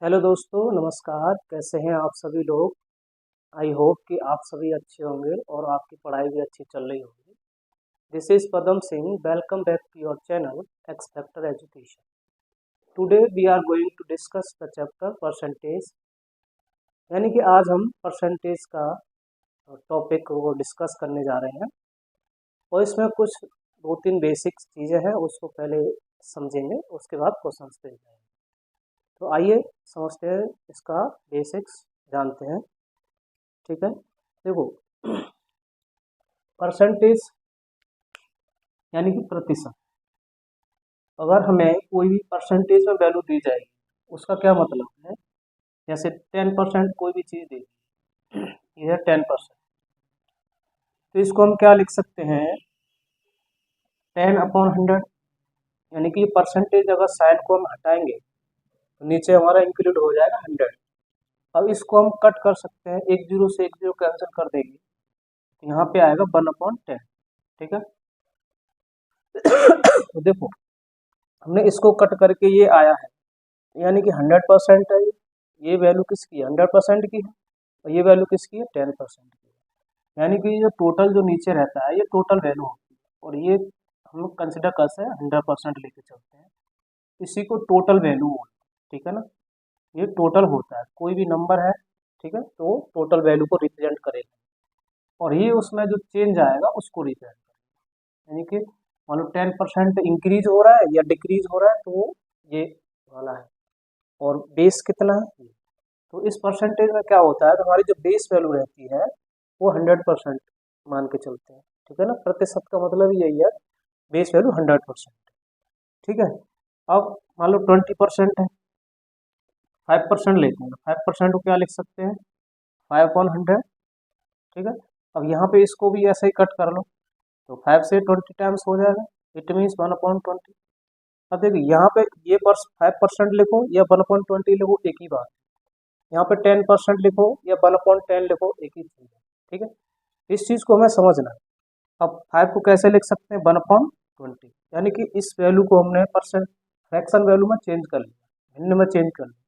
Hello दोस्तों, नमस्कार। कैसे हैं आप सभी लोग। आई होप कि आप सभी अच्छे होंगे और आपकी पढ़ाई भी अच्छी चल रही होगी। This is Padam Singh. Welcome back to your channel X factor education. Today we are going to discuss the chapter percentage. यानी कि आज हम परसेंटेज का टॉपिक को डिस्कस करने जा रहे हैं और इसमें कुछ दो तीन बेसिक चीज़ें हैं, उसको पहले समझेंगे, उसके बाद क्वेश्चंस पे जाएंगे। तो आइए समझते हैं, इसका बेसिक्स जानते हैं। ठीक है, देखो, परसेंटेज यानी कि प्रतिशत। अगर हमें कोई भी परसेंटेज में वैल्यू दी जाएगी, उसका क्या मतलब है। जैसे 10% कोई भी चीज़ दी, ये है 10%, तो इसको हम क्या लिख सकते हैं, 10/100। यानी कि परसेंटेज अगर साइन को हम हटाएंगे तो नीचे हमारा इंक्लूड हो जाएगा 100। अब इसको हम कट कर सकते हैं, एक जीरो से एक जीरो कैंसिल कर देंगे तो यहाँ पे आएगा 1/10। ठीक है, तो देखो, हमने इसको कट करके ये आया है, यानी कि 100% है। ये वैल्यू किसकी है, 100% की है, और ये वैल्यू किसकी है, 10% की है। यानी कि जो टोटल जो नीचे रहता है ये टोटल वैल्यू होती है, और ये हम लोग कंसिडर करते हैं 100% लेके चलते हैं, इसी को टोटल वैल्यू बोलते हैं। ठीक है ना, ये टोटल होता है, कोई भी नंबर है, ठीक है, तो टोटल वैल्यू को रिप्रेजेंट करेगा, और ये उसमें जो चेंज आएगा उसको रिप्रेजेंट करेगा। यानी कि मान लो 10% इंक्रीज हो रहा है या डिक्रीज हो रहा है, तो ये वाला है, और बेस कितना है ये। तो इस परसेंटेज में क्या होता है, तो हमारी जो बेस वैल्यू रहती है वो 100% मान के चलते हैं। ठीक है ना, प्रतिशत का मतलब यही है, बेस वैल्यू 100%। ठीक है, अब मान लो 20% है, 5% लेते हैं, 5% को क्या लिख सकते हैं, 5/100। ठीक है, अब यहाँ पे इसको भी ऐसे ही कट कर लो, तो 5 से 20 टाइम्स हो जाएगा, इट मीन्स 1/20। अब देखिए यहाँ पे ये 5% लिखो या 1/20 लिखो, एक ही बात। यहाँ पे 10% लिखो या 1/10 लिखो, एक ही चीज़ है। ठीक है, इस चीज़ को हमें समझना है। अब 5 को कैसे लिख सकते हैं, 1/20, यानी कि इस वैल्यू को हमने परसेंट फ्रैक्शन वैल्यू में चेंज कर लिया, भिन्न में चेंज कर लिया।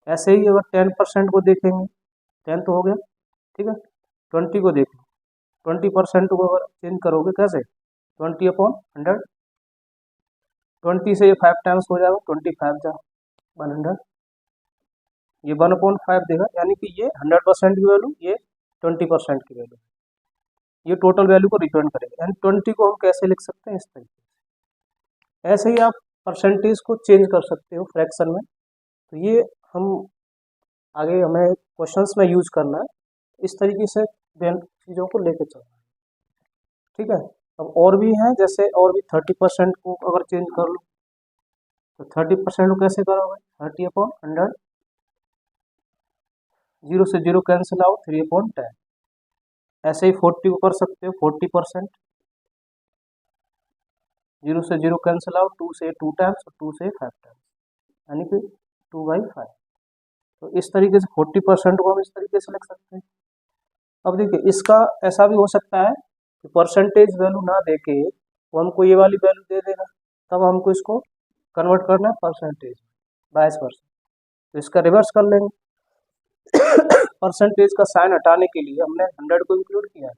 ऐसे ही अगर 10% को देखेंगे, 10 तो हो गया, ठीक है, 20 को देखो, 20% को अगर चेंज करोगे कैसे, 20/100, 20 से ये 5 टाइम्स हो जाएगा, 25 जा 100, ये 1/5 देगा। यानी कि ये 100% की वैल्यू, ये 20% की वैल्यू, ये टोटल वैल्यू को रिप्रेजेंट करेगा। यानी 20 को हम कैसे लिख सकते हैं, इस तरीके से। ऐसे ही आप परसेंटेज को चेंज कर सकते हो फ्रैक्शन में। तो ये हम आगे हमें क्वेश्चंस में यूज करना है, इस तरीके से चीज़ों को लेकर चलना है। ठीक है, अब और भी हैं, जैसे और भी 30% को अगर चेंज कर लो, तो 30% को कैसे करोगे, 30/100, जीरो से जीरो कैंसिल आउट, 3/10। ऐसे ही 40 को कर सकते हो, 40%, जीरो से जीरो कैंसिल आउट, 2 से 2 टाइम्स और 2 से 5 टाइम्स, यानी कि 2/5। तो इस तरीके से 40% को हम इस तरीके से लिख सकते हैं। अब देखिए, इसका ऐसा भी हो सकता है कि परसेंटेज वैल्यू ना दे के वो हमको ये वाली वैल्यू दे देगा, तब हमको इसको कन्वर्ट करना है परसेंटेज, 22%। तो इसका रिवर्स कर लेंगे, परसेंटेज का साइन हटाने के लिए हमने 100 को इंक्लूड किया है,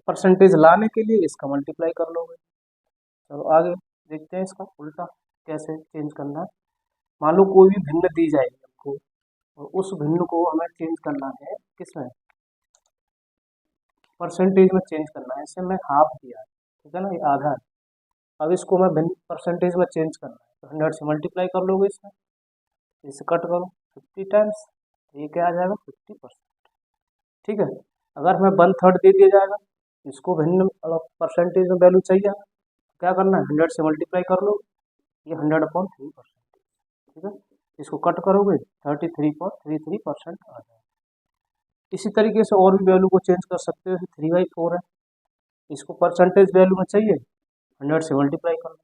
परसेंटेज लाने के लिए इसका मल्टीप्लाई कर लोगे। चलो आगे देखते हैं इसका उल्टा कैसे चेंज करना है। मान लो कोई भी भिन्न दी जाएगी हमको, और उस भिन्न को हमें चेंज करना है किसमें, परसेंटेज में चेंज करना है। इसे मैं हाफ दिया है, ठीक है ना, ये आधा है। अब इसको मैं भिन्न परसेंटेज में चेंज करना है, तो 100 से मल्टीप्लाई कर लोगे इसमें, इसे कट करो 50 टाइम्स, तो ये क्या आ जाएगा, 50%। ठीक है, अगर हमें 1/3 दे दिया जाएगा, इसको भिन्न परसेंटेज में वैल्यू चाहिए, क्या करना है, 100 से मल्टीप्लाई कर लो, ये 100/3%। ठीक है, इसको कट करोगे 33.33% आ जाएगा। इसी तरीके से और भी वैल्यू को चेंज कर सकते हो, 3/4 है, इसको परसेंटेज वैल्यू में चाहिए, 100 से मल्टीप्लाई कर लो,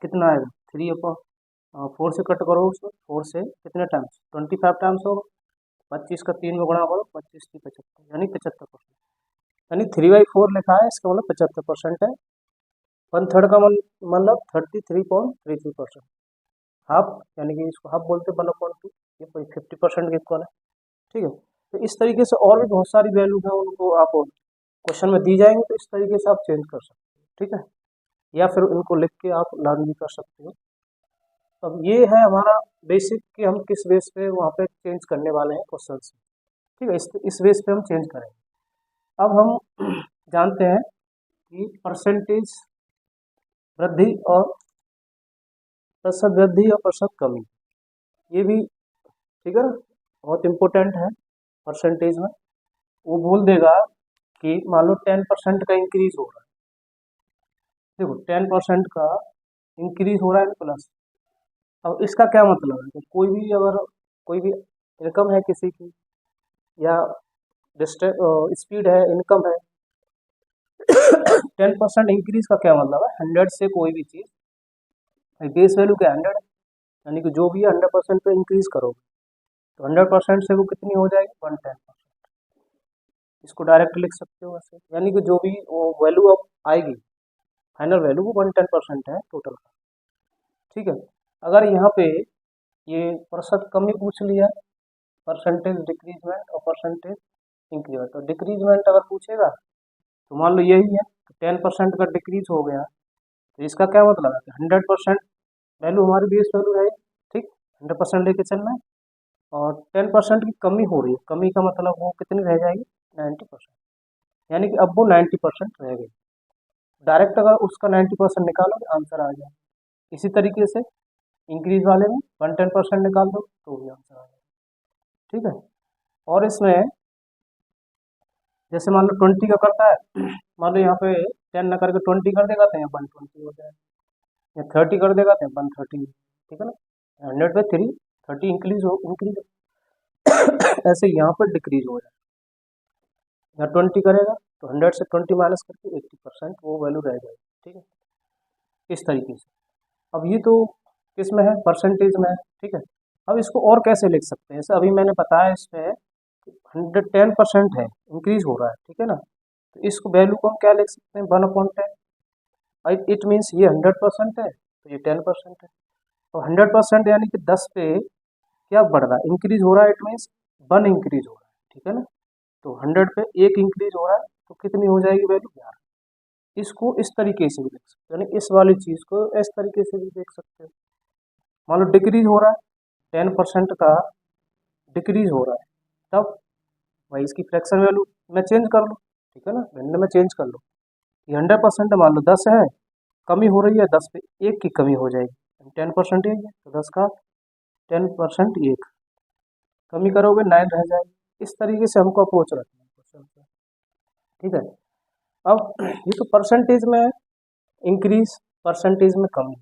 कितना आएगा, 3/4 से कट करो उसको, 4 से कितने टाइम्स, 25 टाइम्स होगा, 25 का 3 में गुणा करो, 25×3 = 75, यानी 75%। यानी 3/4 लिखा है, इसका मतलब 75% है। 1/3 का मतलब 33.33%। हाफ, यानी कि इसको हाफ बोलते हैं 1/2, ये 50% के इक्वल है। ठीक है, तो इस तरीके से और भी बहुत सारी वैल्यू है, उनको आप क्वेश्चन में दी जाएंगे तो इस तरीके से आप चेंज कर सकते हो। ठीक है, या फिर इनको लिख के आप लर्न भी कर सकते हो। अब ये है हमारा बेसिक कि हम किस बेस पे वहाँ पे चेंज करने वाले हैं क्वेश्चन। ठीक है, इस बेस पे हम चेंज करेंगे। अब हम जानते हैं कि परसेंटेज वृद्धि और प्रतिशत वृद्धि और प्रतिशत कमी, ये भी ठीक है ना, बहुत इम्पोर्टेंट है परसेंटेज में। वो बोल देगा कि मान लो 10% का इंक्रीज हो रहा है, देखो 10% का इंक्रीज हो रहा है प्लस। अब इसका क्या मतलब है कि कोई भी अगर कोई भी इनकम है किसी की, या स्पीड है, इनकम है, 10% इंक्रीज का क्या मतलब है, 100 से कोई भी चीज़, बेस वैल्यू क्या 100 है, यानी कि जो भी है 100% पे इंक्रीज करोगे तो 100% से वो कितनी हो जाएगी 110%। इसको डायरेक्ट लिख सकते हो वैसे, यानी कि जो भी वो वैल्यू अब आएगी फाइनल वैल्यू वो 110% है टोटल का। ठीक है, अगर यहाँ पे ये प्रतिशत कमी पूछ लिया, परसेंटेज डिक्रीजमेंट और परसेंटेज इंक्रीमेंट, तो डिक्रीजमेंट अगर पूछेगा तो मान लो यही है, 10% का डिक्रीज हो गया, तो इसका क्या मतलब है कि 100% वैल्यू हमारी बेस वैल्यू है। ठीक, 100% लेके चलना है, और 10% की कमी हो रही है, कमी का मतलब वो कितनी रह जाएगी 90%, यानी कि अब वो 90% रह गई। डायरेक्ट अगर उसका 90% निकालोगे आंसर आ जाए। इसी तरीके से इंक्रीज वाले में 110% निकाल दो तो भी आंसर आ जाए। ठीक है, और इसमें जैसे मान लो 20 का करता है, मान लो यहाँ पे 10 ना करके 20 कर देगा तो यहाँ 120 हो जाएगा, या 30 कर देगा तो 130। ठीक है ना, 100 पे 30 इंक्रीज ऐसे यहाँ पर डिक्रीज हो जाए, यहाँ 20 करेगा तो 100 से 20 माइनस करके 80% वो वैल्यू रह जाएगी। ठीक है, इस तरीके से। अब ये तो किस में है, परसेंटेज में है। ठीक है, अब इसको और कैसे लिख सकते हैं, जैसे अभी मैंने बताया इसमें 110% है, इंक्रीज हो रहा है। ठीक है ना, तो इसको वैल्यू को हम क्या लिख सकते हैं 1/10। इट मीन्स ये 100% है तो ये 10% है, तो 100% यानी कि 10 पे क्या बढ़ रहा है, इंक्रीज हो रहा है, इट मीन्स 1 इंक्रीज हो रहा है। ठीक है ना, तो 100 पे 1 इंक्रीज हो रहा है तो कितनी हो जाएगी वैल्यू 11। इसको इस तरीके से भी लिख सकते हो, यानी इस वाली चीज़ को इस तरीके से भी देख सकते हो। मान लो डिक्रीज हो रहा है, 10% का डिक्रीज हो रहा है, तब भाई इसकी फ्रैक्शन वैल्यू मैं चेंज कर लूँ। ठीक है ना, भिन्न में चेंज कर लो, ये 100% मान लो 10 है, कमी हो रही है 10 पे 1 की कमी हो जाएगी, 10% एक है तो 10 का 10% 1 कमी करोगे 9 रह जाएगी। इस तरीके से हमको अप्रोच रखना है क्वेश्चन पे। ठीक है, अब ये तो परसेंटेज में इंक्रीज, परसेंटेज में कमी,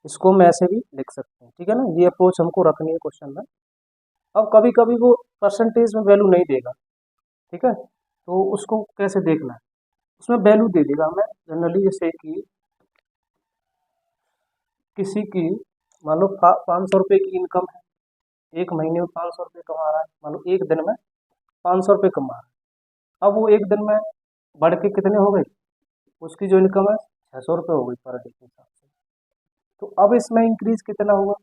इसको हम ऐसे भी लिख सकते हैं। ठीक है ना, ये अप्रोच हमको रखनी है क्वेश्चन में। अब कभी कभी वो परसेंटेज में वैल्यू नहीं देगा, ठीक है, तो उसको कैसे देखना है, उसमें वैल्यू दे देगा हमें जनरली, जैसे कि किसी की मान लो 500 रुपये की इनकम है, एक महीने में 500 रुपये कमा रहा है, मान लो एक दिन में 500 रुपये कमा रहा है। अब वो एक दिन में बढ़ के कितने हो गए, उसकी जो इनकम है 600 रुपये हो गई पर डे के हिसाब से। तो अब इसमें इंक्रीज कितना हुआ,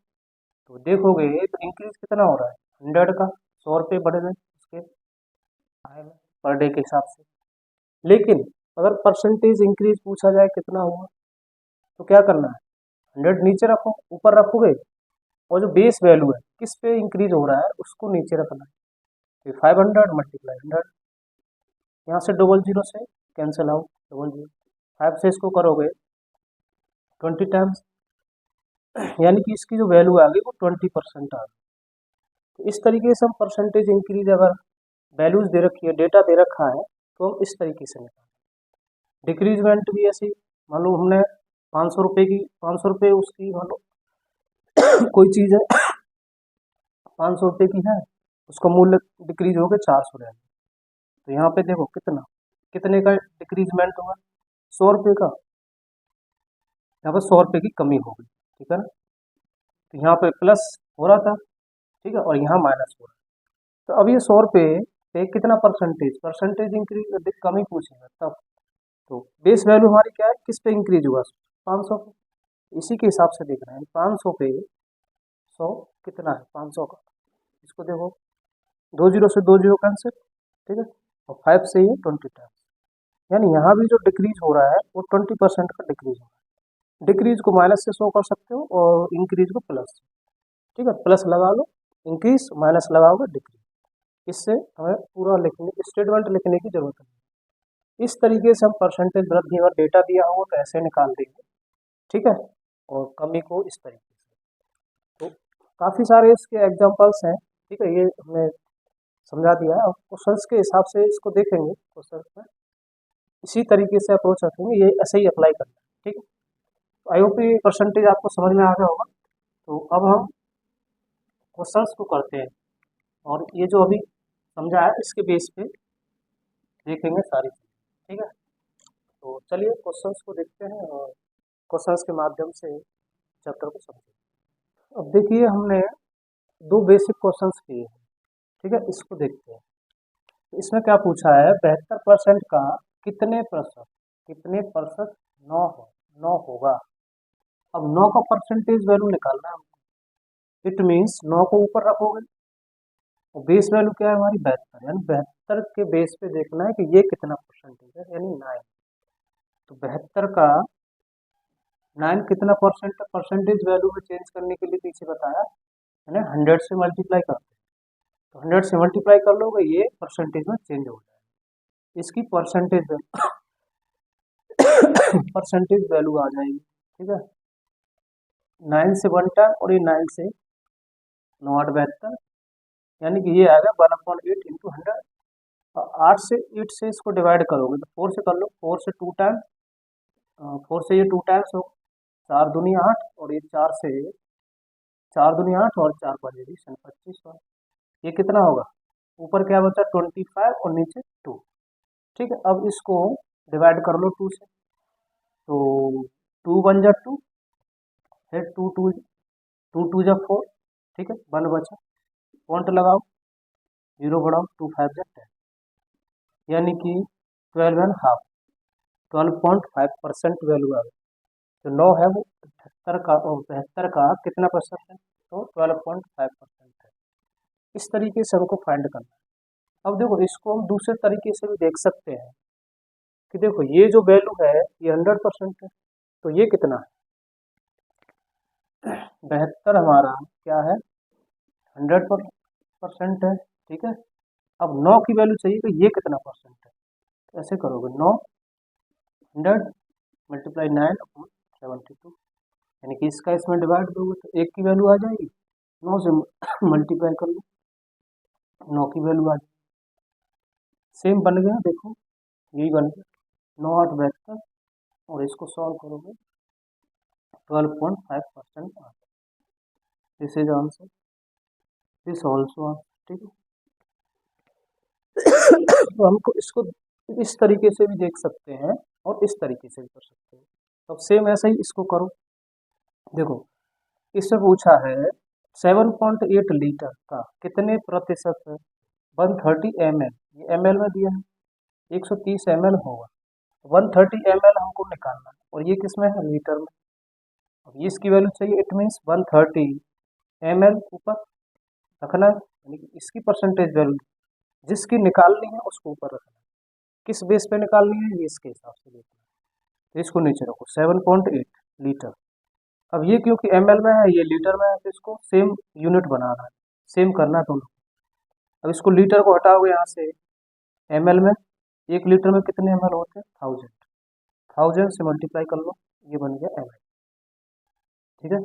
तो देखोगे तो इंक्रीज कितना हो रहा है 100 का, 100 रुपये बढ़ गए उसके आय में पर डे के हिसाब से। लेकिन अगर परसेंटेज इंक्रीज पूछा जाए कितना हुआ, तो क्या करना है, 100 नीचे रखो, ऊपर रखोगे, और जो बेस वैल्यू है किस पे इंक्रीज हो रहा है उसको नीचे रखना है। फिर 500 मल्टीप्लाई 100, यहाँ से डबल जीरो से कैंसिल आउट, डबल जीरो 5 से इसको करोगे 20 टाइम्स, यानी कि इसकी जो वैल्यू आ गई वो 20% आ गई। तो इस तरीके से हम परसेंटेज इंक्रीज, अगर वैल्यूज दे रखी है, डेटा दे रखा है, तो हम इस तरीके से निकालें। डिक्रीजमेंट भी ऐसी, मान लो हमने 500 रुपये की, 500 रुपये उसकी मान लो कोई चीज़ है 500 रुपये की है, उसका मूल्य डिक्रीज हो गया 400 रह गया, तो यहाँ पे देखो कितना, कितने का डिक्रीजमेंट हुआ 100 रुपये का, यहाँ पर 100 रुपये की कमी हो गई। ठीक है ना, तो यहाँ पे प्लस हो रहा था, ठीक है, और यहाँ माइनस हो रहा है। तो अब ये 100 रुपये पे कितना परसेंटेज, परसेंटेज इंक्रीज कमी पूछेगा तब, तो बेस वैल्यू हमारी क्या है, किस पे इंक्रीज हुआ 500 पे, इसी के हिसाब से देखना है 500 पे 100 कितना है 500 का, इसको देखो 2 जीरो से 2 जीरो कैंसिल, ठीक है, और 5 से ये 20 टाइम्स, यानी यहाँ भी जो डिक्रीज हो रहा है वो 20% का डिक्रीज हो रहा है। डिक्रीज को माइनस से शो कर सकते हो और इंक्रीज को प्लस से, ठीक है, प्लस लगा लो इंक्रीज, माइनस लगाओगे डिक्रीज, इससे हमें पूरा लिखने स्टेटमेंट लिखने की जरूरत नहीं। इस तरीके से हम परसेंटेज वृद्धि और डेटा दिया होगा तो ऐसे निकाल देंगे, ठीक है, और कमी को इस तरीके से। तो काफ़ी सारे इसके एग्जांपल्स हैं, ठीक है, ये हमने समझा दिया है। और क्वेश्चंस के हिसाब से इसको देखेंगे, क्वेश्चंस में इसी तरीके से अप्रोच रखेंगे, ये ऐसे ही अप्लाई करना है, ठीक है। तो आई होप ये परसेंटेज आपको समझ में आ गया होगा। तो अब हम क्वेश्चंस को करते हैं, और ये जो अभी समझा है इसके बेस पे देखेंगे सारी चीज़ें, ठीक है। तो चलिए क्वेश्चंस को देखते हैं और क्वेश्चंस के माध्यम से चैप्टर को समझेंगे। अब देखिए हमने 2 बेसिक क्वेश्चंस किए हैं, ठीक है, इसको देखते हैं। तो इसमें क्या पूछा है, 72% का कितने प्रतिशत 9 होगा। अब 9 का परसेंटेज वैल्यू निकालना है हमको। इट मीन्स 9 को ऊपर रखोगे और बेस वैल्यू क्या है हमारी 72, यानी 72 के बेस पे देखना है कि ये कितना परसेंटेज है, यानी 9। तो 72 का 9 कितना परसेंट, परसेंटेज वैल्यू में चेंज करने के लिए पीछे बताया मैंने 100 से मल्टीप्लाई करते हैं। तो 100 से मल्टीप्लाई कर लोगे ये परसेंटेज में चेंज हो जाएगा, इसकी परसेंटेज वैल्यू आ जाएगी, ठीक है। 9 से 1 टाइम और ये 9 से 9 8 72, यानी कि ये आएगा 1/8 इंटू 100। 8 से इसको डिवाइड करोगे तो 4 से कर लो, 4 से 2 टाइम, 4 से ये 2 टाइम्स हो, 4 दूनी 8, और ये 4 से 4 दूनी 8 और 4 5 25, ये कितना होगा, ऊपर क्या बचा 25 और नीचे 2, ठीक है। अब इसको डिवाइड कर लो 2 से, तो 2 1 जा 2, फिर 2 जा 4, ठीक है, 1 बचा, पॉइंट लगाओ, 0 बढ़ाओ, 2 5 जा 10, यानी कि 12.5, 12.5% वैल्यू आ गई। जो 9 है वो 72 का कितना परसेंट है, तो 12.5% है। इस तरीके से हमको फाइंड करना है। अब देखो इसको हम दूसरे तरीके से भी देख सकते हैं कि देखो ये जो वैल्यू है ये 100% है, तो ये कितना है, 72 हमारा क्या है 100% है, ठीक है। अब 9 की वैल्यू चाहिए तो ये कितना परसेंट है, तो ऐसे करोगे 9 100 मल्टीप्लाई 9/72, यानी कि इसका इसमें डिवाइड दोगे तो 1 की वैल्यू आ जाएगी, 9 से मल्टीप्लाई कर लो 9 की वैल्यू आ जाएगी, सेम बन गया, देखो यही बन गया 9 8 72, और इसको सॉल्व करोगे 12.5% आता है। This is answer, this also answer, ठीक है। तो हमको इसको इस तरीके से भी देख सकते हैं और इस तरीके से भी कर सकते हैं। अब सेम ऐसा ही इसको करो, देखो इससे पूछा है 7.8 लीटर का कितने प्रतिशत है 130 ml, ये ml में दिया है, 130 ml होगा, 130 ml हमको निकालना है, और ये किस में है लीटर में। अब ये इसकी वैल्यू चाहिए, इट मीन्स 130 ml ऊपर रखना है, यानी कि इसकी परसेंटेज वैल्यू जिसकी निकालनी है उसको ऊपर रखना है, किस बेस पे निकालनी है ये इसके हिसाब से देखना है, तो इसको नीचे रखो 7.8 लीटर। अब ये क्योंकि ml में है ये लीटर में है, तो इसको सेम यूनिट बनाना है, सेम करना है दोनों। अब इसको लीटर को हटाओगे यहाँ से, ml में 1 लीटर में कितने ml होते हैं 1000, 1000 से मल्टीप्लाई कर लो, ये बन गया ml, ठीक है।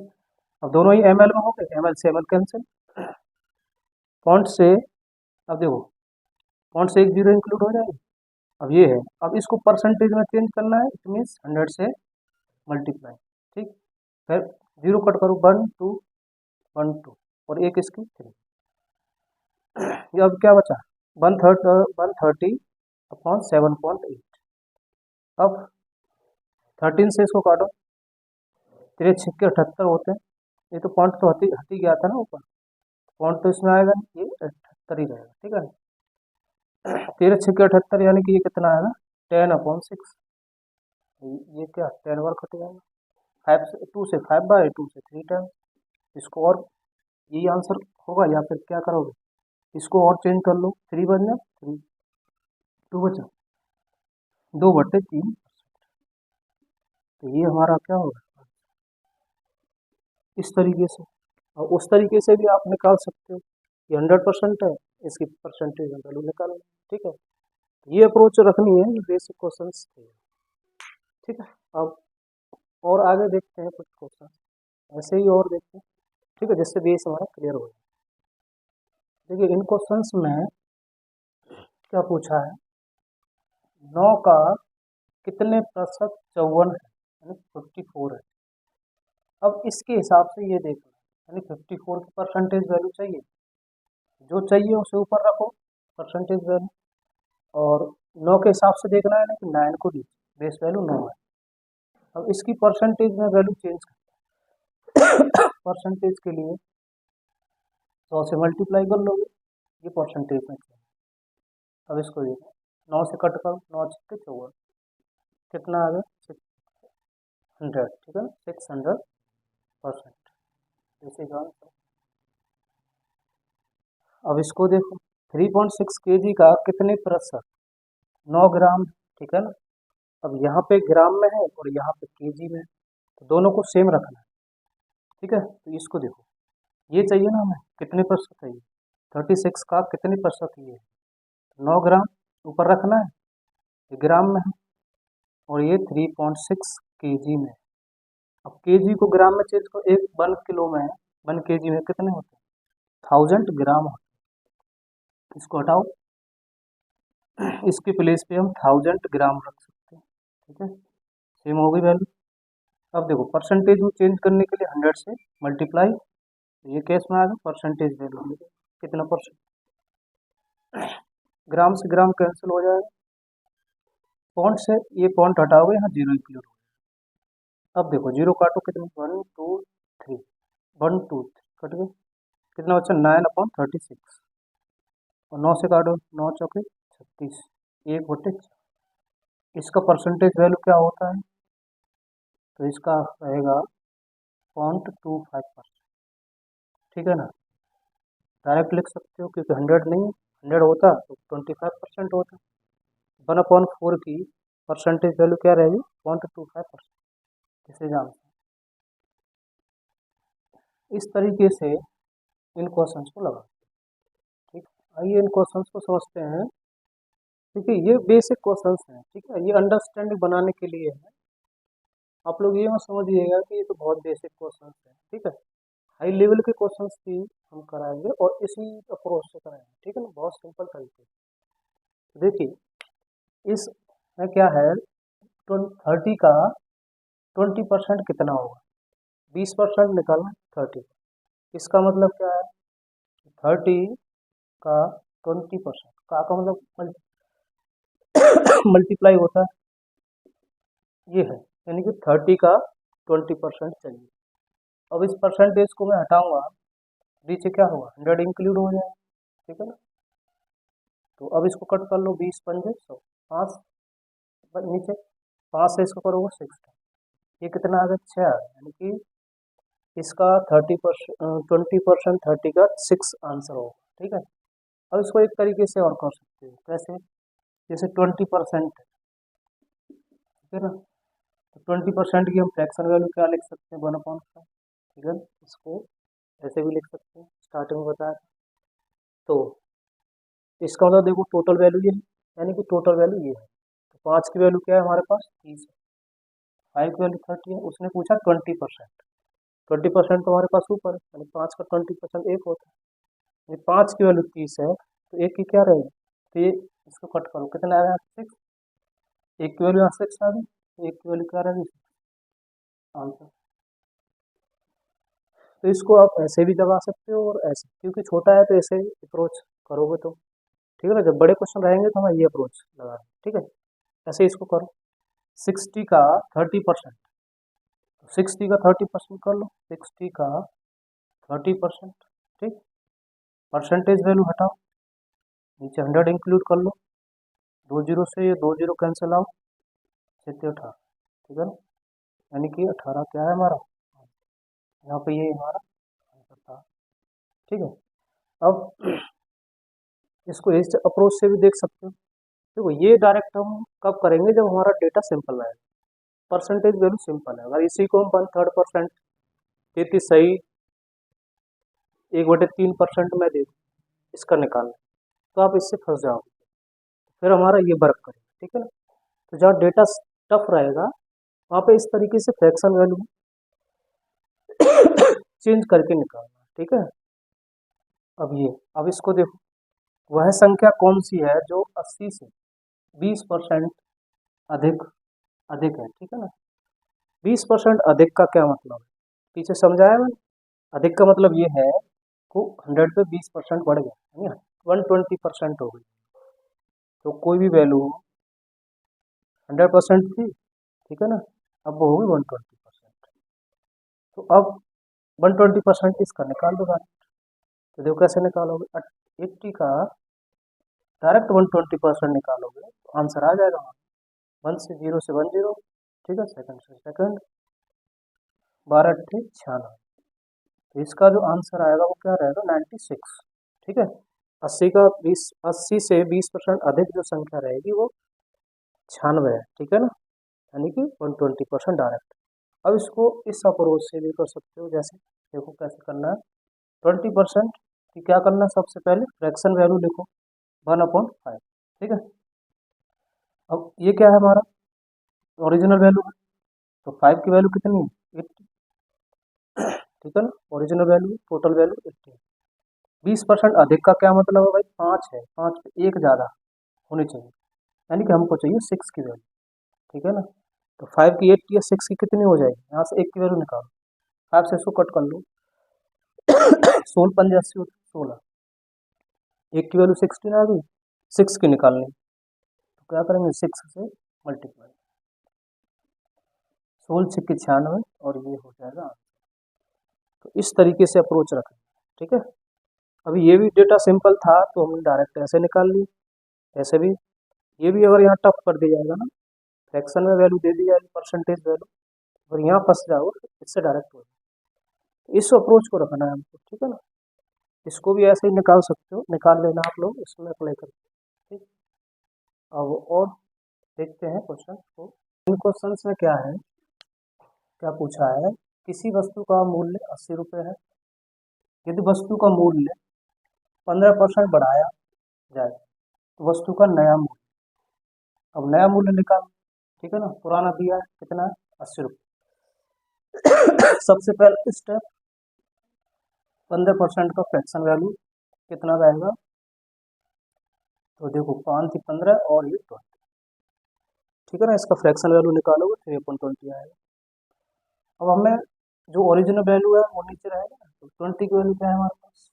अब दोनों ही ml में हो गए, ml से ml कैंसिल, पॉइंट से, अब देखो पॉइंट से 1 जीरो इंक्लूड हो जाएगी। अब ये है, अब इसको परसेंटेज में चेंज करना है, इट मीन्स 100 से मल्टीप्लाई, ठीक, फिर 0 कट करो 1 2 1 2 और एक इसकी 3, ये अब क्या बचा 130 अपॉन 7.8। अब 13 से इसको काटो, 3 छिक्के 78 होते हैं, ये तो पॉइंट तो हटी गया था ना ऊपर, पॉइंट तो इसमें आएगा नहीं, ये 78 ही रहेगा, ठीक है। 13 छिक्के 78, यानी कि ये कितना आएगा 10/6, ये क्या 10 बार कट जाएगा, 5 से 2 से 5/2 से 3 टाइम, इसको और यही आंसर होगा, या फिर क्या करोगे, इसको और चेंज कर लो, 3 बन जाए, 3 2 बचा, 2/3, तो ये हमारा क्या होगा इस तरीके से। और उस तरीके से भी आप निकाल सकते हो, ये 100% है, इसकी परसेंटेज वैल्यू निकालो, ठीक है। ये अप्रोच रखनी है, ये बेसिक क्वेश्चंस थे, ठीक है। अब और आगे देखते हैं कुछ क्वेश्चन ऐसे ही और देखते हैं, ठीक है, जिससे बेस हमारा क्लियर हो जाए। देखिए इन क्वेश्चंस में क्या पूछा है, 9 का कितने प्रतिशत 54 है, यानी 54 है। अब इसके हिसाब से ये देखो, यानी 54 की परसेंटेज वैल्यू चाहिए, जो चाहिए उसे ऊपर रखो परसेंटेज वैल्यू, और 9 के हिसाब से देखना है ना कि 9 को नीचे, बेस वैल्यू 9 है। अब इसकी परसेंटेज में वैल्यू चेंज करते हैं, परसेंटेज के लिए 100 से मल्टीप्लाई कर लोगे, ये परसेंटेज में चेंज। अब इसको देखो, 9 से कट करो, 9 छक्के 54, कितना आ गया 600, ठीक है ना, 600%, जैसे जान। अब इसको देखो, 3.6 kg का कितने प्रतिशत, 9 ग्राम, ठीक है ना। अब यहाँ पे ग्राम में है और यहाँ पे केजी में है, तो दोनों को सेम रखना है, ठीक है। तो इसको देखो, ये चाहिए ना हमें, कितने प्रतिशत चाहिए, 36 का कितने प्रतिशत ये है, 9 ग्राम ऊपर रखना है, ये ग्राम में है, और ये 3.6 केजी में है। अब केजी को ग्राम में चेंज करो, एक 1 किलो में है, 1 केजी में कितने होते हैं, 1000 ग्राम होते हैं। इसको हटाओ, इसके प्लेस पे हम 1000 ग्राम रख सकते हैं, ठीक है, सेम हो गई वैल्यू। अब देखो परसेंटेज में चेंज करने के लिए 100 से मल्टीप्लाई, ये केस में आ गया परसेंटेज वैल्यू, कितना परसेंट, ग्राम से ग्राम कैंसिल हो जाएगा, पॉइंट से ये पॉइंट हटाओगे, यहाँ जीरो इंक्लूड हो। अब देखो जीरो काटो, कितने 1 2 3, 1 2 3 कट गए, कितना बचा 9/36, और 9 से काटो, 9 चौके 36, 1/4। इसका परसेंटेज वैल्यू क्या होता है, तो इसका रहेगा 0.25%, ठीक है ना। डायरेक्ट लिख सकते हो, क्योंकि 100 नहीं है, 100 होता तो 25% होता, 1/4 की परसेंटेज वैल्यू क्या रहेगी, 0.25%, इसे जानते हैं। इस तरीके से इन क्वेश्चंस को लगा, ठीक। आइए इन क्वेश्चंस को समझते हैं, क्योंकि ये बेसिक क्वेश्चंस हैं, ठीक है, ये अंडरस्टैंडिंग बनाने के लिए है। आप लोग ये मत समझिएगा कि ये तो बहुत बेसिक क्वेश्चंस है, ठीक है, हाई लेवल के क्वेश्चंस भी हम कराएंगे और इसी अप्रोच से कराएंगे, ठीक है ना, बहुत सिंपल तरीके से। देखिए इस में क्या है, 30 का 20% कितना होगा, 20% निकालना 30, इसका मतलब क्या है, 30 का 20%, का मतलब मल्टीप्लाई होता है, ये है, यानी कि 30 का 20% चाहिए। अब इस परसेंटेज को मैं हटाऊंगा, नीचे क्या होगा, 100 इंक्लूड हो जाएगा, ठीक है ना। तो अब इसको कट कर लो, 20 पंजे 100, 5 नीचे, 5 से इसको करोगे 6, ये कितना आ गया 6 आ गया, यानी कि इसका 20% 30 का 6 आंसर होगा, ठीक है। अब इसको एक तरीके से और कर सकते हो, कैसे, जैसे 20% है, ठीक है ना, तो 20% की हम फ्रैक्शन वैल्यू क्या लिख सकते हैं, 1/5, ठीक है, इसको ऐसे भी लिख सकते हैं, स्टार्टिंग में बताया था। तो इसका मतलब देखो टोटल वैल्यू ये है, यानी कि टोटल वैल्यू ये है, तो 5 की वैल्यू क्या है हमारे पास 30 है, 5 की वैल्यू 30 है, उसने पूछा 20%, 20% तो हमारे पास ऊपर है, यानी 5 का 20% 1 होता है, ये 5 की वैल्यू 30 है, तो एक की क्या रहेगी, तो ये इसको कट करो, कितना आएगा 6, एक की वैल्यू यहाँ 6 आ गई, तो एक की वैल्यू क्या रहेगी आंसर। तो इसको आप ऐसे भी लगा सकते हो और ऐसे, क्योंकि छोटा है तो ऐसे अप्रोच करोगे तो, ठीक है ना, जब बड़े क्वेश्चन रहेंगे तो हमें ये अप्रोच लगा, ठीक है, ऐसे इसको करो। 60 का 30%, 60 का 30% कर लो, 60 का 30%, ठीक, परसेंटेज वैल्यू हटाओ, नीचे 100 इंक्लूड कर लो, 2 जीरो से ये 2 जीरो कैंसिल आउट, 18, ठीक है ना, यानी कि 18 क्या है हमारा, यहाँ पे ये हमारा आंसर था। ठीक है। अब इसको इस अप्रोच से भी देख सकते हो। देखो ये डायरेक्ट हम कब करेंगे, जब हमारा डेटा सिंपल है, परसेंटेज वैल्यू सिंपल है। अगर इसी को हम 1/3%, 33 सही, 1/3% में दे दूं इसका निकालना, तो आप इससे फंस जाओगे, फिर हमारा ये वर्क करेगा, ठीक है ना। तो जहाँ डेटा टफ रहेगा वहाँ पे इस तरीके से फ्रैक्शन वैल्यू चेंज करके निकालना, ठीक है। अब इसको देखो, वह संख्या कौन सी है जो 80 से 20% अधिक अधिक है, ठीक है ना। 20% अधिक का क्या मतलब है, पीछे समझाया मैंने। अधिक का मतलब ये है को 100 पे 20% बढ़ गया, यानी 120% हो गई। तो कोई भी वैल्यू 100% थी, ठीक है ना, अब वो होगी 120%। तो अब 120% इसका निकाल दो डायरेक्ट। तो देखो कैसे निकालोगे, 80 का डायरेक्ट 120% निकालोगे तो आंसर आ जाएगा। 1 से 0 से 1 0, ठीक है, सेकंड से सेकंड, 12 अट्ठे 96। तो इसका जो आंसर आएगा वो क्या रहेगा, 96, ठीक है। 80 से 20% अधिक जो संख्या रहेगी वो 96 है, ठीक है ना, यानी कि 120% डायरेक्ट। अब इसको इस अप्रोच से भी कर सकते हो, जैसे देखो कैसे करना है। 20% की क्या करना है, सबसे पहले फ्रैक्शन वैल्यू लिखो 1/5, ठीक है। अब ये क्या है, हमारा ओरिजिनल वैल्यू है, तो 5 की वैल्यू कितनी है, 80, ठीक है ना। Original value, total value 80। 20% अधिक का क्या मतलब है भाई, 5 है, 5 पे एक ज़्यादा होनी चाहिए, यानी कि हमको चाहिए 6 की वैल्यू, ठीक है ना। तो 5 की 80 या 6 की कितनी हो जाएगी, यहाँ से 1 की वैल्यू निकालो, 5 से इसको कट कर लो, 16 पंजे 80 होती है, 16, 1 की वैल्यू 16 आ गई, 6 की निकालनी, तो क्या करेंगे 6 से मल्टीप्लाई, 16 6 96, और ये हो जाएगा। तो इस तरीके से अप्रोच रखें, ठीक है। अभी ये भी डेटा सिंपल था तो हमने डायरेक्ट ऐसे निकाल ली, ऐसे भी। ये भी अगर यहाँ टफ कर दिया जाएगा ना, फ्रैक्शन में वैल्यू दे दी जाएगी, परसेंटेज वैल्यू, और यहाँ फंस जाओ, इससे डायरेक्ट हो जाए। इस अप्रोच को रखना है हमको, ठीक है ना। इसको भी ऐसे ही निकाल सकते हो, निकाल लेना आप लोग, इसमें अप्लाई करके, ठीक। अब और देखते हैं क्वेश्चन को। इन क्वेश्चन में क्या है, क्या पूछा है, किसी वस्तु का मूल्य 80 रुपये है, यदि वस्तु का मूल्य 15% बढ़ाया जाए तो वस्तु का नया मूल्य, अब नया मूल्य निकाल, ठीक है ना। पुराना दिया है कितना है, 80 रुपये। सबसे पहले स्टेप, 15% का फ्रैक्शन वैल्यू कितना रहेगा, तो देखो 5 थी 15 और ये 20, ठीक है ना। इसका फ्रैक्शन वैल्यू निकालोगे तो 3/20 आएगा। अब हमें जो ओरिजिनल वैल्यू है वो नीचे रहेगा ना, तो 20 की वैल्यू क्या है हमारे पास,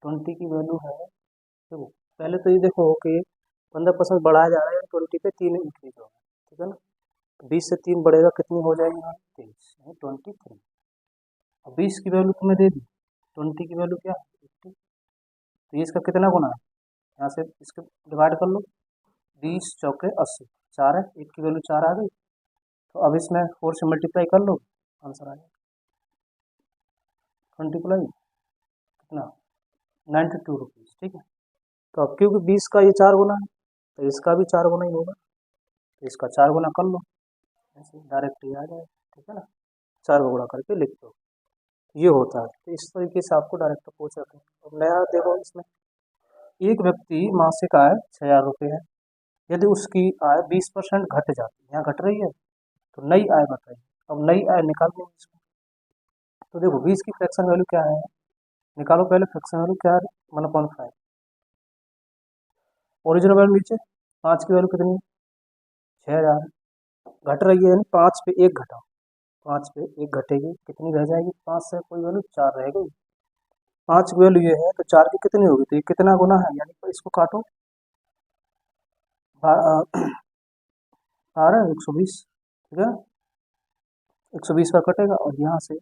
20 की वैल्यू है, देखो पहले तो ये देखो कि 15% बढ़ाया जा रहा है, 20 पे 3 इंक्रीज होगा, ठीक है ना। 20 से 3 बढ़ेगा, कितनी हो जाएगी हमारी, 23, 23। अब 20 की वैल्यू तुम्हें दे दी, 20 की वैल्यू क्या है, 80, तो ये इसका कितना गुना है, यहाँ से इसके डिवाइड कर लो, 20 चौके 80, 4 है, 1 की वैल्यू 4 आ गई, तो अब इसमें 4 से मल्टीप्लाई कर लो, आंसर आ जाएगा 20 कितना, 92 रुपीज़, ठीक है। तो अब क्योंकि 20 का ये 4 गुना है, तो इसका भी 4 गुना ही होगा, तो इसका 4 गुना कर लो, ऐसे डायरेक्ट ही आ जाएगा, ठीक है ना। 4 गुणा करके लिख दो, ये होता है। तो इस तरीके से आपको डायरेक्ट पूछ रखें। अब नया देखो, इसमें एक व्यक्ति मासिक आय 6,000 रुपये है, यदि उसकी आय 20% घट जाती है, यहाँ घट रही है, तो नई आय बताइए। अब नई आय निकाल देंगे इसमें, तो देखो 20 की फ्रैक्शन वैल्यू क्या है, निकालो पहले फ्रैक्शन वैल्यू क्या है, 1/5, ओरिजिनल वैल्यू नीचे, 5 की वैल्यू कितनी है, 6,000, घट रही है, यानी 5 पे 1 घटाओ, 5 पे 1 घटेगी, कितनी रह जाएगी, 5 से कोई वैल्यू 4 रह गई, 5 की वैल्यू ये है, तो 4 की कितनी होगी, तो ये कितना गुना है, यानी इसको काटो, 120, ठीक है, 120 का कटेगा, और यहाँ से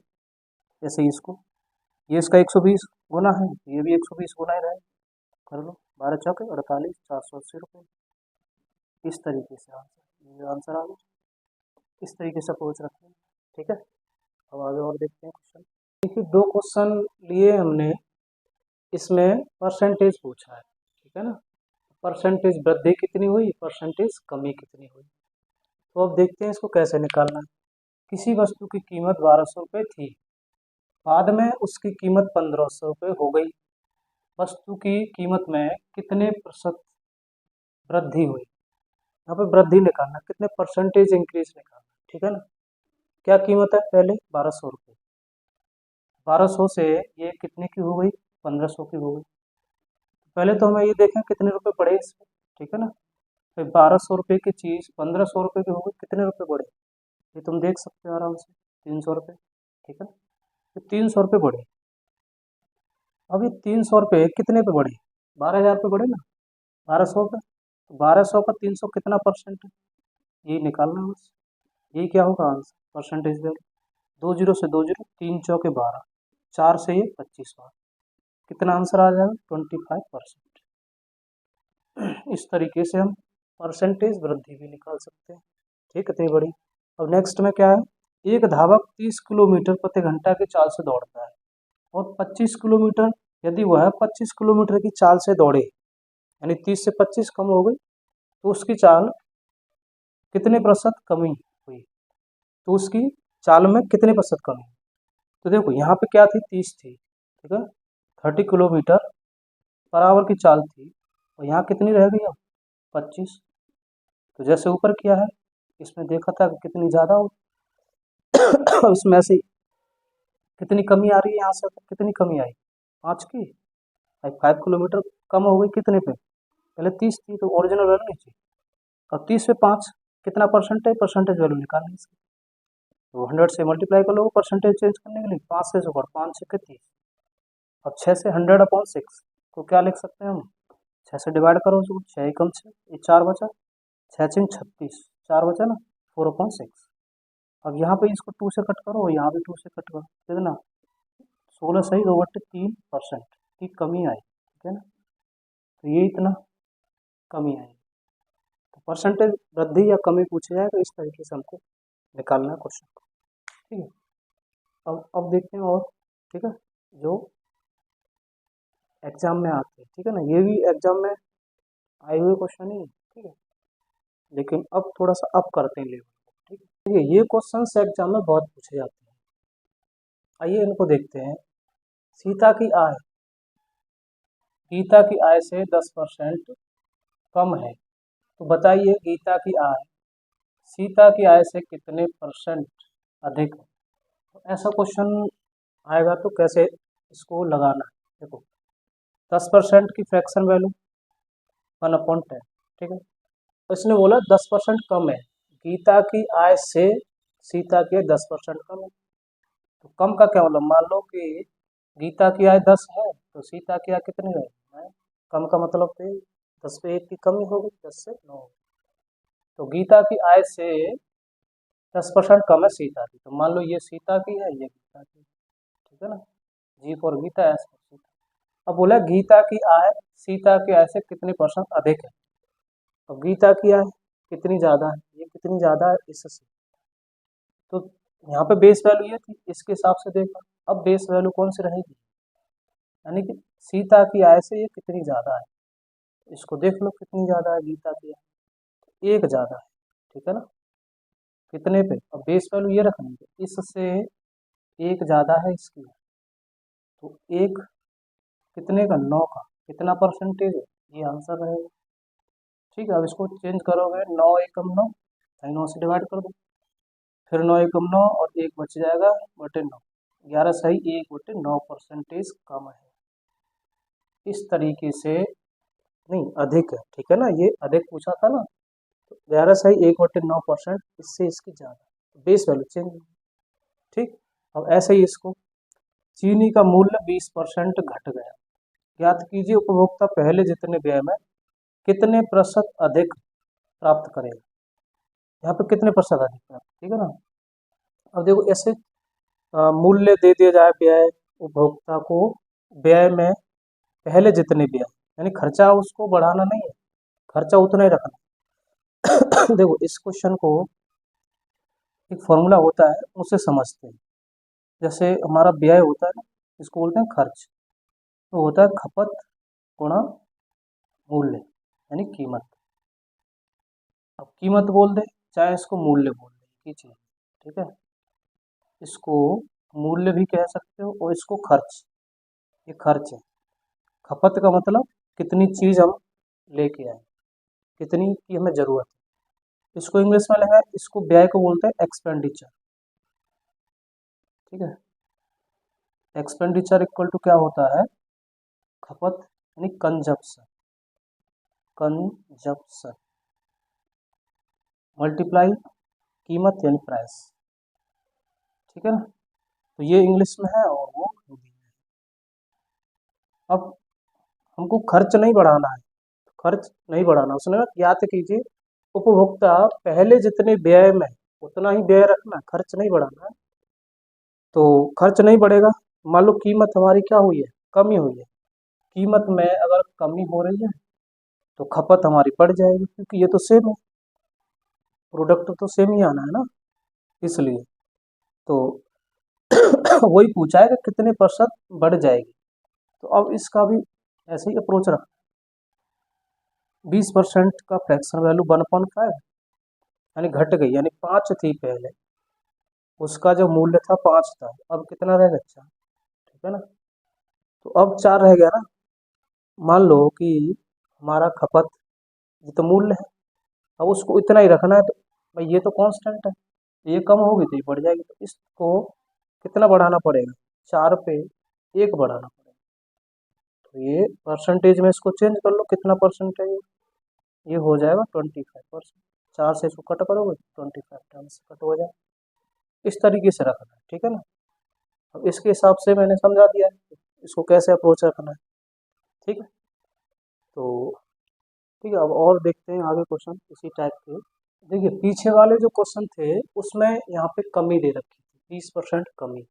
ऐसे ही इसको, ये इसका 120 गुना है, ये भी 120 गुना ही रहेगा, कर लो, 12 चौके 48, 480 रुपये, इस तरीके से आंसर, ये आंसर आ गया। इस तरीके से अप्रोच रखते हैं, ठीक है। अब आगे और देखते हैं क्वेश्चन। देखिए 2 क्वेश्चन लिए हमने, इसमें परसेंटेज पूछा है, ठीक है ना। परसेंटेज वृद्धि कितनी हुई, परसेंटेज कमी कितनी हुई। तो अब देखते हैं इसको कैसे निकालना है। किसी वस्तु की कीमत 1200 रुपये थी, बाद में उसकी कीमत 1500 रुपये हो गई। वस्तु की कीमत में कितने प्रतिशत वृद्धि हुई। यहाँ पे वृद्धि निकालना, कितने परसेंटेज इंक्रीज निकालना, ठीक है ना। क्या कीमत है, पहले 1200 रुपये, 1200 से ये कितने की हो गई, 1500 की हो गई। पहले तो हमें ये देखें कितने रुपए बढ़े इसमें, ठीक है ना। फिर 1200 रुपये की चीज़ 1500 रुपये की हो गई, कितने रुपए बढ़े, ये तुम देख सकते हो आराम से, 300 रुपये, ठीक है ना। तो 300 रुपये बढ़े। अब ये 300 रुपये कितने पे बढ़े, 12,000 पे बढ़े ना, 1200 पे। तो 1200 का 300 कितना परसेंट है, ये निकालना है बस। ये क्या होगा आंसर, परसेंटेज वैल्यू। 2 जीरो से 2 जीरो, 3 चौके 12, 4 से ये 25 बार, कितना आंसर आ जाएगा, 25%। इस तरीके से हम परसेंटेज वृद्धि भी निकाल सकते हैं, ठीक, कितनी बड़ी। अब नेक्स्ट में क्या है, एक धावक 30 किलोमीटर प्रति घंटा की चाल से दौड़ता है और 25 किलोमीटर, यदि वह 25 किलोमीटर की चाल से दौड़े, यानी 30 से 25 कम हो गई, तो उसकी चाल कितने प्रतिशत कमी हुई, तो उसकी चाल में कितने प्रतिशत कमी। तो देखो यहाँ पे क्या थी, 30 थी, ठीक है, 30 किलोमीटर पर आवर की चाल थी, और यहाँ कितनी रह गई अब, 25। तो जैसे ऊपर किया है, इसमें देखा था कि कितनी ज़्यादा हो, इसमें ऐसी कितनी कमी आ रही है, यहाँ से कितनी कमी आई, 5 की, 5 किलोमीटर कम हो गई कितने पे, पहले 30 थी तो ओरिजिनल वैल्यू नहीं थी, अब 30 पे 5 कितना परसेंट है, परसेंटेज वैल्यू निकालनी है इसकी। तो 100 से मल्टीप्लाई कर लो परसेंटेज चेंज करने के लिए, 5 से जोड़, 5 से 30, अब 6 से 100/6 को क्या लिख सकते हैं हम, 6 से डिवाइड करो उसको, 6 एकम 6, ये 4 बचा, 6 6 36, 4 बचा ना, 4/6। अब यहाँ पे इसको 2 से कट करो, यहाँ भी 2 से कट करो, कितना, 16 सही 2/3% की कमी आई, ठीक है ना। तो ये इतना कमी आई, तो परसेंटेज वृद्धि या कमी पूछे जाए तो इस तरीके से हमको निकालना है क्वेश्चन को, ठीक है। अब देखते हैं और, ठीक है, जो एग्जाम में आते हैं, ठीक है ना, ये भी एग्जाम में आए हुए क्वेश्चन ही है, ठीक है, लेकिन अब थोड़ा सा अप करते हैं लेवल, ठीक है। ठीक है, ये क्वेश्चन एग्जाम में बहुत पूछे जाते हैं, आइए इनको देखते हैं। सीता की आय, गीता की आय से 10% कम है, तो बताइए गीता की आय सीता की आय से कितने परसेंट अधिक है। तो ऐसा क्वेश्चन आएगा तो कैसे इसको लगाना है, देखो 10% की फ्रैक्शन वैल्यू 1/10, ठीक है, तो इसने बोला 10% कम है, गीता की आय से सीता की आय 10% कम है। तो कम का क्या मतलब, मान लो कि गीता की आय 10 है तो सीता की आय कितनी है, कम का मतलब तो 10 पे 1 की कमी होगी, 10 से 9। तो गीता की आय से 10% कम है सीता की, तो मान लो ये सीता की है, ये गीता की, ठीक है ना, G for Gita, S for Sita. अब बोला गीता की आय सीता की आय से कितने परसेंट अधिक है, और गीता की आय कितनी ज़्यादा है, ये कितनी ज़्यादा है इससे। तो यहाँ पे बेस वैल्यू ये थी, इसके हिसाब से देखा, अब बेस वैल्यू कौन सी रहेगी, यानी कि सीता की आय से ये कितनी ज़्यादा है, इसको देख लो कितनी ज़्यादा है गीता की आय, 1 ज़्यादा है, ठीक है ना, कितने पे, अब बेस वैल्यू ये रखनी है, इससे 1 ज़्यादा है इसकी, तो 1 कितने का, 9 का, कितना परसेंटेज है, ये आंसर रहेगा, ठीक है। अब इसको चेंज करोगे, 9 एकम 9, 9 से डिवाइड कर दो, फिर 9 एकम 9 और 1 बच जाएगा बटे 9, 11 सही 1/9 परसेंटेज कम है, इस तरीके से, नहीं अधिक है, ठीक है ना, ये अधिक पूछा था ना, तो 11 सही 1/9%, इससे इसकी ज़्यादा, बेस वैल्यू चेंज, ठीक। अब ऐसे ही इसको, चीनी का मूल्य 20% घट गया, ज्ञात कीजिए उपभोक्ता पहले जितने व्यय में कितने प्रतिशत अधिक प्राप्त करेगा। यहाँ पे कितने प्रतिशत अधिक प्राप्त, ठीक है ना। अब देखो ऐसे मूल्य दे दिया जाए व्यय उपभोक्ता को, व्यय में पहले जितने व्यय, यानी खर्चा उसको बढ़ाना नहीं है, खर्चा उतना ही रखना। देखो इस क्वेश्चन को एक फॉर्मूला होता है, उसे समझते हैं। जैसे हमारा व्यय होता है ना, इसको बोलते हैं खर्च। तो होता है खपत गुणा मूल्य यानी कीमत। अब कीमत बोल दे चाहे इसको मूल्य बोल दे, ये चीज, ठीक है। इसको मूल्य भी कह सकते हो और इसको खर्च, ये खर्च है। खपत का मतलब कितनी चीज हम लेके आए, कितनी की हमें जरूरत है। इसको इंग्लिश में लगा, इसको व्यय को बोलते हैं एक्सपेंडिचर, ठीक है। एक्सपेंडिचर इक्वल टू क्या होता है, खपत यानी कंजप्शन, कंजप्शन मल्टीप्लाई कीमत यानी प्राइस, ठीक है ना। तो ये इंग्लिश में है और वो हिंदी में है। अब हमको खर्च नहीं बढ़ाना है, खर्च नहीं बढ़ाना, उसने याद कीजिए उपभोक्ता पहले जितने व्यय में उतना ही व्यय रखना, खर्च नहीं बढ़ाना है। तो खर्च नहीं बढ़ेगा, मान लो कीमत हमारी क्या हुई है, कमी हुई है। कीमत में अगर कमी हो रही है तो खपत हमारी बढ़ जाएगी, क्योंकि ये तो सेम है, प्रोडक्ट तो सेम ही आना है ना, इसलिए। तो वही पूछा है कि कितने प्रतिशत बढ़ जाएगी। तो अब इसका भी ऐसे ही अप्रोच रखना। 20% का फ्रैक्शन वैल्यू 1/5 यानी घट गई, यानी 5 थी पहले, उसका जो मूल्य था 5 था, अब कितना रह गया, ठीक है ना। तो अब 4 रह गया ना। मान लो कि हमारा खपत ये तो मूल्य है, अब उसको इतना ही रखना है, तो भाई ये तो कांस्टेंट है, ये कम होगी तो ये बढ़ जाएगी, तो इसको कितना बढ़ाना पड़ेगा, 4 पे 1 बढ़ाना पड़ेगा। तो ये परसेंटेज में इसको चेंज कर लो, कितना परसेंट है ये हो जाएगा 25%। 4 से इसको कट करोगे 25 टर्म से कट हो जाए, इस तरीके से रखना है, ठीक है ना। अब इसके हिसाब से मैंने समझा दिया है इसको कैसे अप्रोच रखना है, ठीक है। तो ठीक है, अब और देखते हैं आगे क्वेश्चन इसी टाइप के। देखिए पीछे वाले जो क्वेश्चन थे उसमें यहाँ पे कमी दे रखी थी, 20% कमी,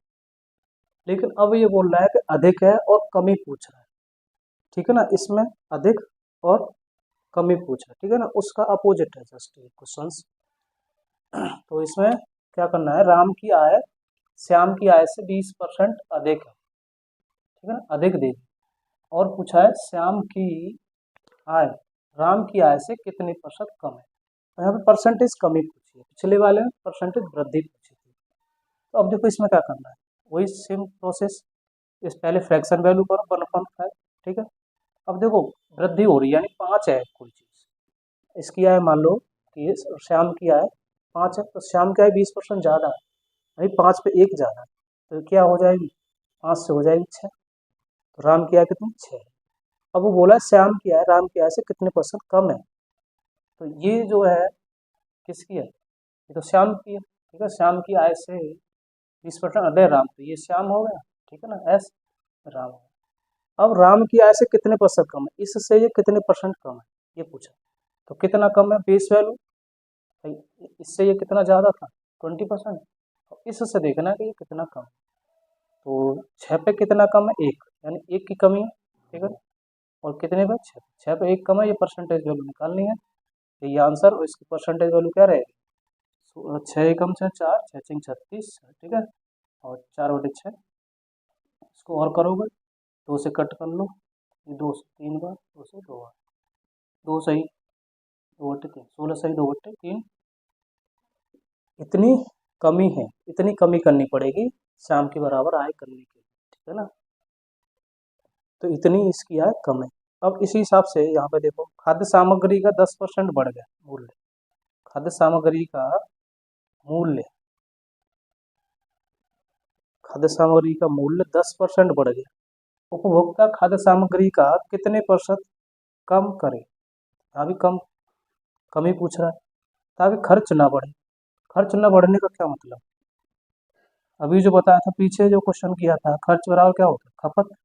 लेकिन अब ये बोल रहा है कि अधिक है और कमी पूछ रहा है, ठीक है ना। इसमें अधिक और कमी पूछ रहा है, ठीक है ना, उसका अपोजिट है जस्ट ये क्वेश्चन। तो इसमें क्या करना है, राम की आय श्याम की आय से 20% अधिक है, ठीक है ना, अधिक दे दी। और पूछा है श्याम की आय राम की आय से कितने प्रतिशत कम है। तो यहाँ पे परसेंटेज कमी पूछी है, पिछले वाले में परसेंटेज वृद्धि पूछी थी। तो अब देखो इसमें क्या करना है, वही सेम प्रोसेस। इस पहले फ्रैक्शन वैल्यू करो 1/5, ठीक है। अब देखो वृद्धि हो रही है यानी 5 है कोई चीज़, इसकी आय मान लो कि श्याम की आय 5 है, तो श्याम की आय 20% ज़्यादा है, यानी 5 पे 1 ज़्यादा है, तो क्या हो जाएगी, 5 से हो जाएगी 6। तो राम की आय कितनी, 6। अब वो बोला श्याम की आय राम की आय से कितने परसेंट कम है, तो ये जो है किसकी है, ये तो श्याम की है, ठीक है। श्याम की आय से 20% अधिक राम, तो ये श्याम हो गया, ठीक है ना, एस राम हो गया। अब राम की आय से कितने परसेंट कम है, इससे ये कितने परसेंट कम है ये पूछा। तो कितना कम है, बेस वैल्यू, इससे ये कितना ज़्यादा था 20%, तो इससे देखना है कि ये कितना कम है। तो 6 पे कितना कम है, 1, यानी 1 की कमी है, ठीक है। और कितने पे, 6, 6 पे 1 कम है, ये परसेंटेज वैल्यू निकालनी है। तो ये आंसर और इसकी परसेंटेज वैल्यू क्या रहेगी, 6 एकम 6 4, 6 6 36, ठीक है। और 4/6 इसको और करोगे, 2 से कट कर लो, ये 2 से 3 बार, 2 से 2 बार, 2 सही 2/3, 16 सही 2/3, इतनी कमी है, इतनी कमी करनी पड़ेगी शाम के बराबर आय करने के लिए, ठीक है ना। तो इतनी इसकी आय कम है। अब इसी हिसाब से यहाँ पे देखो खाद्य सामग्री का 10% बढ़ गया मूल्य, खाद्य सामग्री का मूल्य, खाद्य सामग्री का मूल्य 10% बढ़ गया। उपभोक्ता खाद्य सामग्री का कितने प्रतिशत कम करे, अभी कम, कमी पूछ रहा है, ताकि खर्च ना बढ़े। खर्च न बढ़ने का क्या मतलब, अभी जो बताया था पीछे जो क्वेश्चन किया था, खर्च बराबर क्या होता है, खपत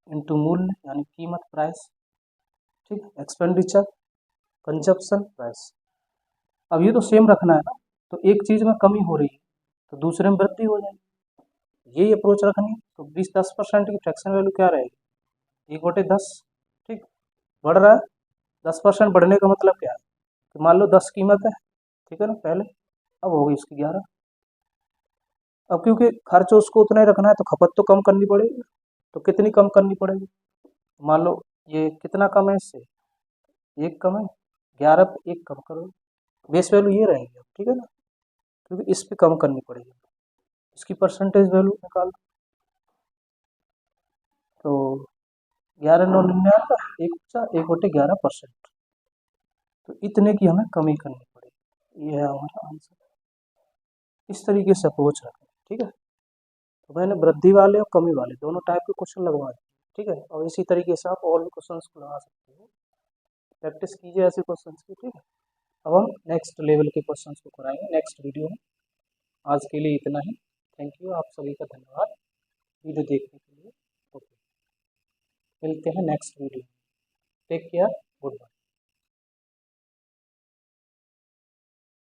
इंटू मूल्य यानी कीमत प्राइस, ठीक, एक्सपेंडिचर कंजप्शन प्राइस। अब ये तो सेम रखना है ना, तो एक चीज में कमी हो रही है तो दूसरे में वृद्धि हो जाएगी, यही अप्रोच रखनी है। तो 10% की फ्रैक्शन वैल्यू क्या रहेगी, 1/10, ठीक, बढ़ रहा है। 10% बढ़ने का मतलब क्या है कि मान लो 10 कीमत है, ठीक है ना पहले, अब होगी इसकी 11। अब क्योंकि खर्च उसको उतना ही रखना है तो खपत तो कम करनी पड़ेगी। तो कितनी कम करनी पड़ेगी? मान लो ये कितना कम है इससे, एक कम है, 11 पे एक कम करो, बेस वैल्यू ये रहेगी अब, ठीक है ना, क्योंकि इस पे कम करनी पड़ेगी। इसकी परसेंटेज वैल्यू निकाल, तो 11,999 एक बटे 11%, तो इतने की हमें कमी करनी पड़ेगी। ये है हमारा आंसर। इस तरीके से अप्रोच रखें, ठीक है। तो मैंने वृद्धि वाले और कमी वाले दोनों टाइप के क्वेश्चन लगवा दिए, ठीक है। और इसी तरीके से आप और भी क्वेश्चन को लगा सकते हो, प्रैक्टिस कीजिए ऐसे क्वेश्चन की, ठीक है। अब हम नेक्स्ट लेवल के क्वेश्चन को कराएंगे नेक्स्ट वीडियो में। आज के लिए इतना ही। थैंक यू, आप सभी का धन्यवाद वीडियो देखने के लिए। ओके, मिलते हैं next video. Take care, good bye.